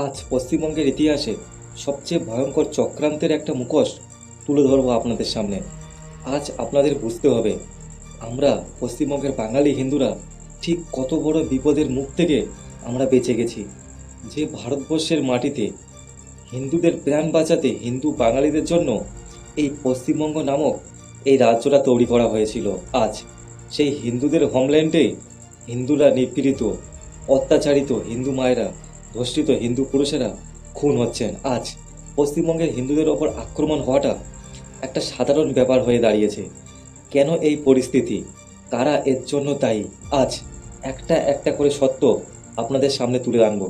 আজ পশ্চিমবঙ্গের ইতিহাসে সবচেয়ে ভয়ঙ্কর চক্রান্তের একটা মুখোশ তুলে ধরবো আপনাদের সামনে। আজ আপনাদের বুঝতে হবে আমরা পশ্চিমবঙ্গের বাঙালি হিন্দুরা ঠিক কত বড় বিপদের মুখ থেকে আমরা বেঁচে গেছি। যে ভারতবর্ষের মাটিতে হিন্দুদের প্রাণ বাঁচাতে হিন্দু বাঙালিদের জন্য এই পশ্চিমবঙ্গ নামক এই রাজ্যটা তৈরি করা হয়েছিল, আজ সেই হিন্দুদের হোমল্যান্ডে হিন্দুরা নিপীড়িত, অত্যাচারিত, হিন্দু মায়েরা ধর্ষিত, হিন্দু পুরুষেরা খুন হচ্ছেন। আজ পশ্চিমবঙ্গের হিন্দুদের ওপর আক্রমণ হওয়াটা একটা সাধারণ ব্যাপার হয়ে দাঁড়িয়েছে। কেন এই পরিস্থিতি, কারা এর জন্য দায়ী, আজ একটা একটা করে সত্য আপনাদের সামনে তুলে আনবো।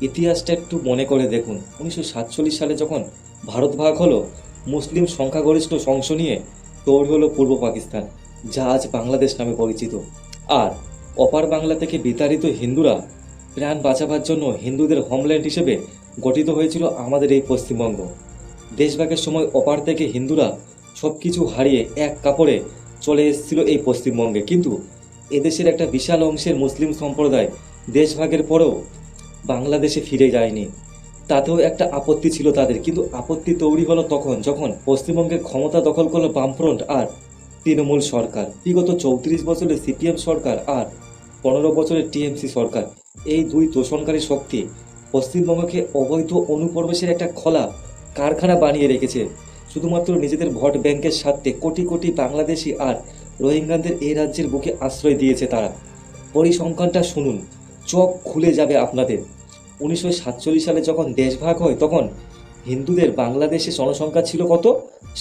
ইতিহাসটা একটু মনে করে দেখুন। 1947 সালে যখন ভারত ভাগ হলো, মুসলিম সংখ্যাগরিষ্ঠ অংশ নিয়ে তৈরি হলো পূর্ব পাকিস্তান, যা আজ বাংলাদেশ নামে পরিচিত। আর অপার বাংলা থেকে বিতাড়িত হিন্দুরা প্রাণ বাঁচাবার জন্য হিন্দুদের হোমল্যান্ড হিসেবে গঠিত হয়েছিল আমাদের এই পশ্চিমবঙ্গ। দেশভাগের সময় অপার থেকে হিন্দুরা সব কিছু হারিয়ে এক কাপড়ে চলে এসেছিল এই পশ্চিমবঙ্গে, কিন্তু এদেশের একটা বিশাল অংশের মুসলিম সম্প্রদায় দেশভাগের পরেও বাংলাদেশে ফিরে যায়নি। তাতেও একটা আপত্তি ছিল তাদের, কিন্তু আপত্তি তৈরি হলো তখন যখন পশ্চিমবঙ্গের ক্ষমতা দখল করলো বামফ্রন্ট আর তৃণমূল সরকার। বিগত 34 বছরের সিপিএম সরকার আর 15 বছরের টিএমসি সরকার, এই দুই তোষণকারী শক্তি পশ্চিমবঙ্গকে অবৈধ অনুপ্রবেশের একটা খোলা কারখানা বানিয়ে রেখেছে। শুধুমাত্র নিজেদের ভোট ব্যাংকের স্বার্থে কোটি কোটি বাংলাদেশি আর রোহিঙ্গাদের এই রাজ্যের বুকে আশ্রয় দিয়েছে তারা। পরিসংখ্যানটা শুনুন, চোখ খুলে যাবে আপনাদের। 1947 সালে যখন দেশ ভাগ হয় তখন হিন্দুদের বাংলাদেশে জনসংখ্যা ছিল কত?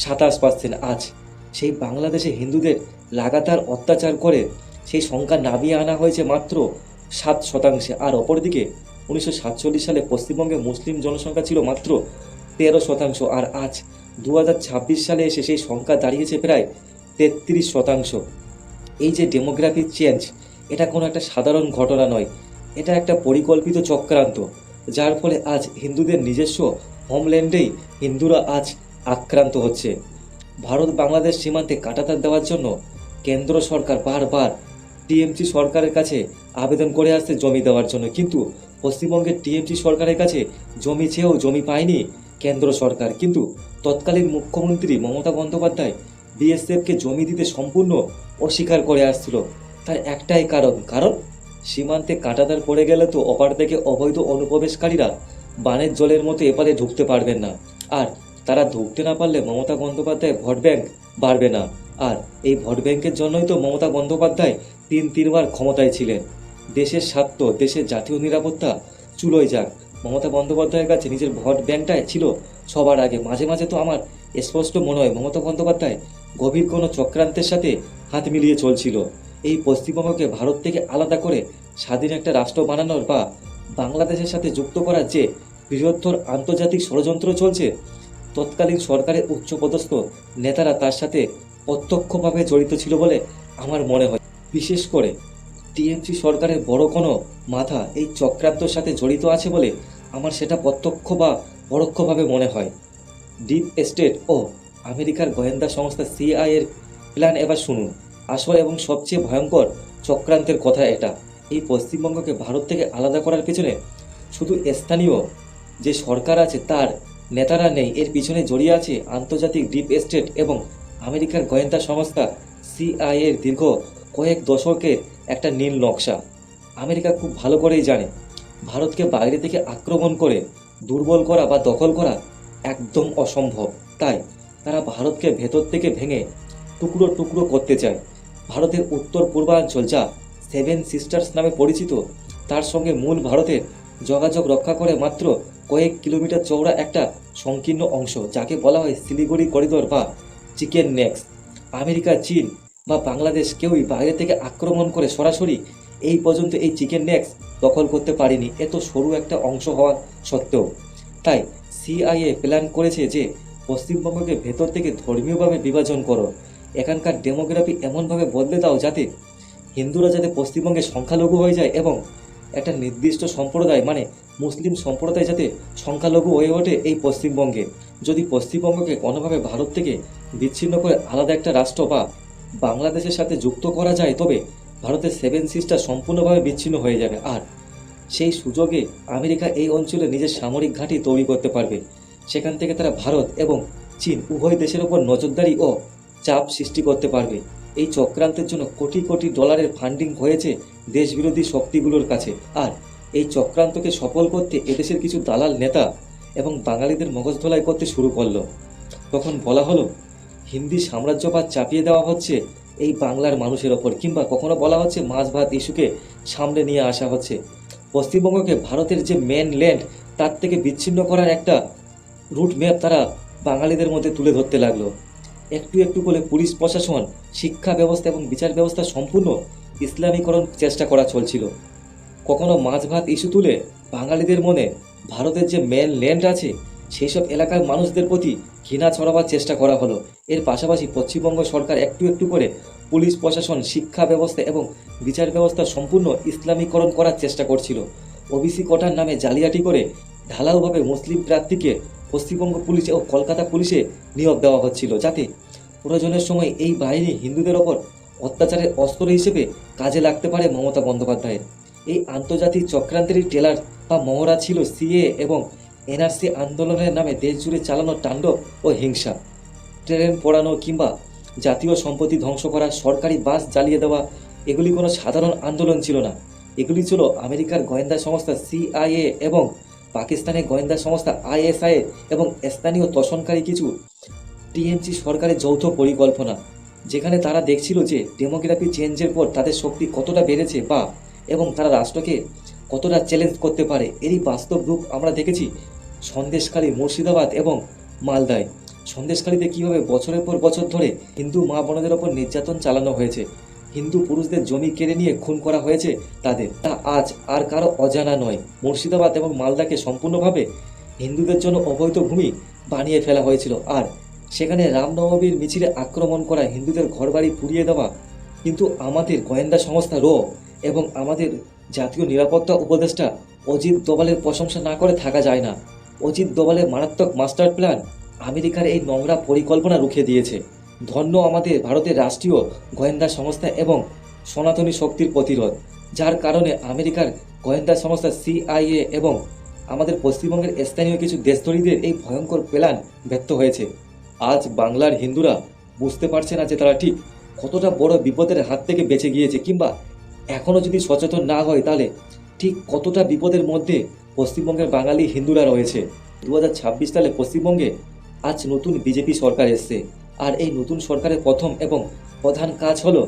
27%। আজ সেই বাংলাদেশে হিন্দুদের লাগাতার অত্যাচার করে সেই সংখ্যা নামিয়ে আনা হয়েছে মাত্র 7%। আর অপরদিকে 1947 সালে পশ্চিমবঙ্গে মুসলিম জনসংখ্যা ছিল মাত্র 13%। আর আজ 2026 সালে এসে সেই সংখ্যা দাঁড়িয়েছে প্রায় 33%। এই যে ডেমোগ্রাফিক চেঞ্জ, এটা কোনো একটা সাধারণ ঘটনা নয়, এটা একটা পরিকল্পিত চক্রান্ত, যার ফলে আজ হিন্দুদের নিজস্ব হোমল্যান্ডেই হিন্দুরা আজ আক্রান্ত হচ্ছে। ভারত বাংলাদেশ সীমান্তে কাঁটাতার দেওয়ার জন্য কেন্দ্র সরকার বারবার টিএমসি সরকারের কাছে আবেদন করে আসছে জমি দেওয়ার জন্য, কিন্তু পশ্চিমবঙ্গের টিএমসি সরকারের কাছে জমি চেয়েও জমি পায়নি কেন্দ্র সরকার। কিন্তু তৎকালীন মুখ্যমন্ত্রী মমতা বন্দ্যোপাধ্যায় বিএসএফকে জমি দিতে সম্পূর্ণ অস্বীকার করে আসছিল। তার একটাই কারণ সীমান্তে কাঁটাতার পড়ে গেলে তো অপার থেকে অবৈধ অনুপ্রবেশকারীরা বানের জলের মতো এপারে ঢুকতে পারবেন না, আর তারা ঢুকতে না পারলে মমতা বন্দ্যোপাধ্যায় ভোট ব্যাংক বাড়বে না। আর এই ভোট ব্যাংকের জন্যই তো মমতা বন্দ্যোপাধ্যায় তিনবার ক্ষমতায় ছিলেন। দেশের স্বার্থ, দেশের জাতীয় নিরাপত্তা চুলোয় যাক, মমতা বন্দ্যোপাধ্যায়ের কাছে নিজের ভোট ব্যাংকটাই ছিল সবার আগে। মাঝে মাঝে তো আমার স্পষ্ট মনে হয় মমতা বন্দ্যোপাধ্যায় গভীর কোনো চক্রান্তের সাথে হাত মিলিয়ে চলছিল। এই পশ্চিমবঙ্গকে ভারত থেকে আলাদা করে স্বাধীন একটা রাষ্ট্র বানানোর বা বাংলাদেশের সাথে যুক্ত করার যে বৃহত্তর আন্তর্জাতিক ষড়যন্ত্র চলছে, তৎকালীন সরকারের উচ্চপদস্থ নেতারা তার সাথে প্রত্যক্ষভাবে জড়িত ছিল বলে আমার মনে হয়। বিশেষ করে টিএমসি সরকারের বড় কোনো মাথা এই চক্রান্তের সাথে জড়িত আছে বলে আমার সেটা প্রত্যক্ষ বা পরোক্ষভাবে মনে হয়। ডিপ স্টেট ও আমেরিকার গোয়েন্দা সংস্থা সিআইএ এর প্ল্যান এবার শুনুন। আসল এবং সবচেয়ে ভয়ঙ্কর চক্রান্তের কথা এটা। এই পশ্চিমবঙ্গকে ভারত থেকে আলাদা করার পেছনে শুধু স্থানীয় যে সরকার আছে তার নেতারা নেই, এর পিছনে জড়িয়ে আছে আন্তর্জাতিক ডিপ স্টেট এবং আমেরিকার গোয়েন্দা সংস্থা সিআইএ এর দীর্ঘ কয়েক দশকের একটা নীল নকশা। আমেরিকা খুব ভালো করেই জানে ভারতকে বাইরে থেকে আক্রমণ করে দুর্বল করা বা দখল করা একদম অসম্ভব। তাই তারা ভারতকে ভেতর থেকে ভেঙে টুকরো টুকরো করতে চায়। ভারতের উত্তর পূর্বাঞ্চল, যা 7 সিস্টার্স নামে পরিচিত, তার সঙ্গে মূল ভারতের যোগাযোগ রক্ষা করে মাত্র কয়েক কিলোমিটার চওড়া একটা সংকীর্ণ অংশ, যাকে বলা হয় শিলিগুড়ি করিডোর বা চিকেন নেক্স। আমেরিকা, চীন বা বাংলাদেশ কেউই বাইরে থেকে আক্রমণ করে সরাসরি এই পর্যন্ত এই চিকেন নেক্স দখল করতে পারেনি, এত সরু একটা অংশ হওয়া সত্ত্বেও। তাই সিআইএ প্ল্যান করেছে যে পশ্চিমবঙ্গকে ভেতর থেকে ধর্মীয়ভাবে বিভাজন করো, এখানকার ডেমোগ্রাফি এমনভাবে বদলে দাও যাতে হিন্দুরা যাতে পশ্চিমবঙ্গে সংখ্যালঘু হয়ে যায় এবং একটা নির্দিষ্ট সম্প্রদায় মানে মুসলিম সম্প্রদায় যাতে সংখ্যালঘু হয়ে ওঠে এই পশ্চিমবঙ্গে। যদি পশ্চিমবঙ্গকে কোনোভাবে ভারত থেকে বিচ্ছিন্ন করে আলাদা একটা রাষ্ট্র বা বাংলাদেশের সাথে যুক্ত করা যায়, তবে ভারতের 7 সিস্টার সম্পূর্ণভাবে বিচ্ছিন্ন হয়ে যাবে। আর সেই সুযোগে আমেরিকা এই অঞ্চলে নিজের সামরিক ঘাঁটি তৈরি করতে পারবে। সেখান থেকে তারা ভারত এবং চীন উভয় দেশের ওপর নজরদারি ও চাপ সৃষ্টি করতে পারবে। এই চক্রান্তের জন্য কোটি কোটি ডলারের ফান্ডিং হয়েছে দেশবিরোধী শক্তিগুলোর কাছে। আর এই চক্রান্তকে সফল করতে এদেশের কিছু দালাল নেতা এবং বাঙালিদের মগজ ধোলাই করতে শুরু করলো। তখন বলা হলো হিন্দি সাম্রাজ্যবাদ চাপিয়ে দেওয়া হচ্ছে এই বাংলার মানুষের ওপর, কিংবা কখনো বলা হচ্ছে মাছ ভাত ইস্যুকে সামনে নিয়ে আসা হচ্ছে। পশ্চিমবঙ্গকে ভারতের যে মেন ল্যান্ড তার থেকে বিচ্ছিন্ন করার একটা রুট ম্যাপ তারা বাঙালিদের মধ্যে তুলে ধরতে লাগলো। একটু একটু করে পুলিশ প্রশাসন, শিক্ষা ব্যবস্থা এবং বিচার ব্যবস্থা সম্পূর্ণ ইসলামীকরণ চেষ্টা করা চলছিল। কখনো মাছ ভাত ইস্যু তুলে বাঙালিদের মনে ভারতের যে মেন ল্যান্ড আছে সেই সব এলাকার মানুষদের প্রতি ঘৃণা ছড়াবার চেষ্টা করা হলো। এর পাশাপাশি পশ্চিমবঙ্গ সরকার একটু একটু করে পুলিশ প্রশাসন, শিক্ষা ব্যবস্থা এবং বিচার ব্যবস্থা সম্পূর্ণ ইসলামীকরণ করার চেষ্টা করছিল। ওবিসি কোটার নামে জালিয়াতি করে ঢালাওভাবে মুসলিম প্রার্থীকে পশ্চিমবঙ্গ পুলিশ ও কলকাতা পুলিশে নিয়োগ দেওয়া হচ্ছিল, যাতে প্রয়োজনের সময় এই বাহিনী হিন্দুদের ওপর অত্যাচারের অস্ত্র হিসেবে কাজে লাগতে পারে মমতা বন্দ্যোপাধ্যায়ের। এই আন্তর্জাতিক চক্রান্তের টেলার বা মহড়া ছিল সিএ এবং এনআরসি আন্দোলনের নামে দেশ জুড়ে চালানো তাণ্ডব ও হিংসা। ট্রেন পোড়ানো কিংবা জাতীয় সম্পত্তি ধ্বংস করা, সরকারি বাস জ্বালিয়ে দেওয়া, এগুলি কোনো সাধারণ আন্দোলন ছিল না। এগুলি ছিল আমেরিকার গোয়েন্দা সংস্থা সিআইএ এবং পাকিস্তানের গোয়েন্দা সংস্থা আইএসআই এবং স্থানীয় তোষণকারী কিছু টিএমসি সরকারের যৌথ পরিকল্পনা, যেখানে তারা দেখছিল যে ডেমোগ্রাফি চেঞ্জের পর তাদের শক্তি কতটা বেড়েছে বা এবং তারা রাষ্ট্রকে কতটা চ্যালেঞ্জ করতে পারে। এরই বাস্তব রূপ আমরা দেখেছি সন্দেশখালী, মুর্শিদাবাদ এবং মালদায়। সন্দেশখালীতে কীভাবে বছরের পর বছর ধরে হিন্দু মা বোনদের ওপর নির্যাতন চালানো হয়েছে, হিন্দু পুরুষদের জমি কেড়ে নিয়ে খুন করা হয়েছে তাদের, তা আজ আর কারো অজানা নয়। মুর্শিদাবাদ এবং মালদাকে সম্পূর্ণভাবে হিন্দুদের জন্য অবৈধ ভূমি বানিয়ে ফেলা হয়েছিল, আর সেখানে রামনবমীর মিছিলে আক্রমণ করা, হিন্দুদের ঘরবাড়ি পুড়িয়ে দেওয়া। কিন্তু আমাদের গোয়েন্দা সংস্থা র এবং আমাদের জাতীয় নিরাপত্তা উপদেষ্টা অজিত দোভালের প্রশংসা না করে থাকা যায় না। অজিত দোভালের মারাত্মক মাস্টার প্ল্যান আমেরিকার এই নোংরা পরিকল্পনা রুখে দিয়েছে। ধন্য আমাদের ভারতের রাষ্ট্রীয় গোয়েন্দা সংস্থা এবং সনাতনী শক্তির প্রতিরোধ, যার কারণে আমেরিকার গোয়েন্দা সংস্থা সিআইএ এবং আমাদের পশ্চিমবঙ্গের স্থানীয় কিছু দেশদ্রোহীদের এই ভয়ঙ্কর প্ল্যান ব্যর্থ হয়েছে। আজ বাংলার হিন্দুরা বুঝতে পারছে না যে তারা ঠিক কতটা বড় বিপদের হাত থেকে বেঁচে গিয়েছে, কিংবা এখনও যদি সচেতন না হয় তাহলে ঠিক কতটা বিপদের মধ্যে পশ্চিমবঙ্গের বাঙালি হিন্দুরা রয়েছে। 2026 সালে পশ্চিমবঙ্গে আজ নতুন বিজেপি সরকার এসছে, আর এই নতুন সরকারের প্রথম এবং প্রধান কাজ হলো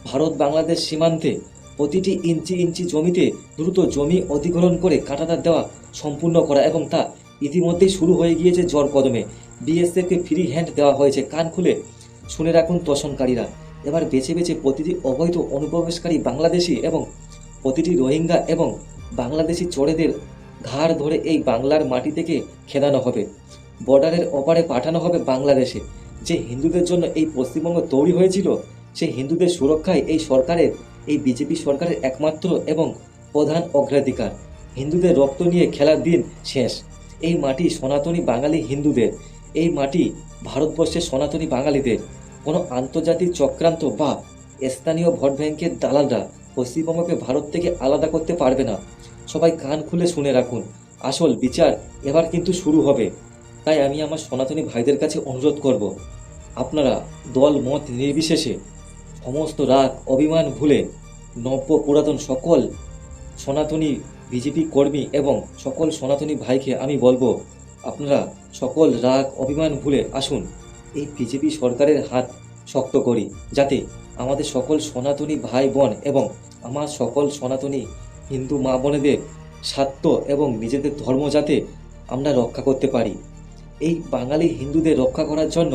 ভারত বাংলাদেশ সীমান্তে প্রতিটি ইঞ্চি ইঞ্চি জমিতে দ্রুত জমি অধিগ্রহণ করে কাঁটাতার দেওয়া সম্পূর্ণ করা, এবং তা ইতিমধ্যেই শুরু হয়ে গিয়েছে জোর কদমে। বিএসএফকে ফ্রি হ্যান্ড দেওয়া হয়েছে। কান খুলে শুনে রাখুন তোষণকারীরা। এবার বেছে বেছে প্রতিটি অবৈধ অনুপ্রবেশকারী বাংলাদেশি এবং প্রতিটি রোহিঙ্গা এবং বাংলাদেশি চোরেদের ঘাড় ধরে এই বাংলার মাটি থেকে খেদানো হবে, বর্ডারের ওপারে পাঠানো হবে বাংলাদেশে। যে হিন্দুদের জন্য এই পশ্চিমবঙ্গ তৈরি হয়েছিল, সেই হিন্দুদের সুরক্ষায় এই সরকারের, এই বিজেপি সরকারের একমাত্র এবং প্রধান অগ্রাধিকার। হিন্দুদের রক্ত নিয়ে খেলার দিন শেষ। এই মাটি সনাতনী বাঙালি হিন্দুদের, এই মাটি ভারতবর্ষের সনাতনী বাঙালিদের। কোনো আন্তর্জাতিক চক্রান্ত বা স্থানীয় ভোট ব্যাংকের দালালরা পশ্চিমবঙ্গকে ভারত থেকে আলাদা করতে পারবে না। সবাই কান খুলে শুনে রাখুন, আসল বিচার এবার কিন্তু শুরু হবে। তাই আমি আমার সনাতনী ভাইদের কাছে অনুরোধ করব, আপনারা দল মত নির্বিশেষে সমস্ত রাগ অভিমান ভুলে নব্য পুরাতন সকল সনাতনী বিজেপি কর্মী এবং সকল সনাতনী ভাইকে আমি বলবো, আপনারা সকল রাগ অভিমান ভুলে আসুন, এই বিজেপি সরকারের হাত শক্ত করি, যাতে আমাদের সকল সনাতনী ভাই বোন এবং আমার সকল সনাতনী হিন্দু মা বোনেদের স্বার্থ এবং নিজেদের ধর্ম যাতে আমরা রক্ষা করতে পারি। এই বাঙালি হিন্দুদের রক্ষা করার জন্য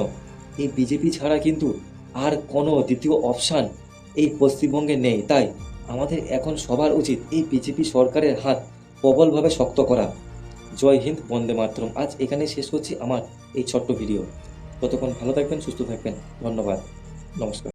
এই বিজেপি ছাড়া কিন্তু আর কোনো দ্বিতীয় অপশান এই পশ্চিমবঙ্গে নেই। তাই আমাদের এখন সবার উচিত এই বিজেপি সরকারের হাত প্রবলভাবে শক্ত করা। জয় হিন্দ, বন্দে মাতরম। আজ এখানে শেষ করছি আমার এই ছোট্ট ভিডিও। ততক্ষণ ভালো থাকবেন, সুস্থ থাকবেন। ধন্যবাদ, নমস্কার।